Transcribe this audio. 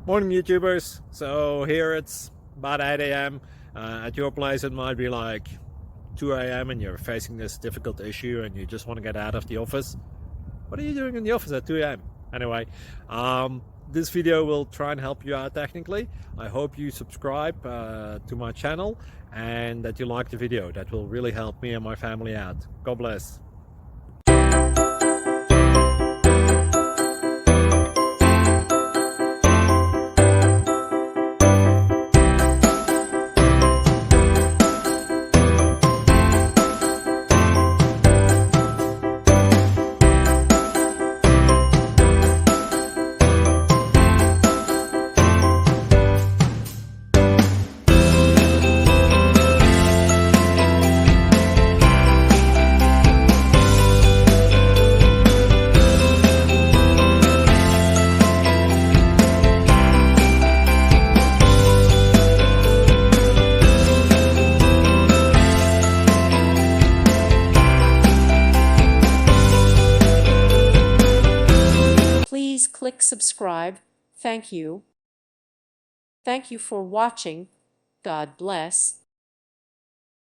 Morning YouTubers. So here it's about 8 a.m. At your place it might be like 2 a.m. and you're facing this difficult issue and you just want to get out of the office. What are you doing in the office at 2 a.m.? Anyway, this video will try and help you out technically. I hope you subscribe to my channel and that you like the video. That will really help me and my family out. God bless. Please click subscribe. Thank you. Thank you for watching. God bless.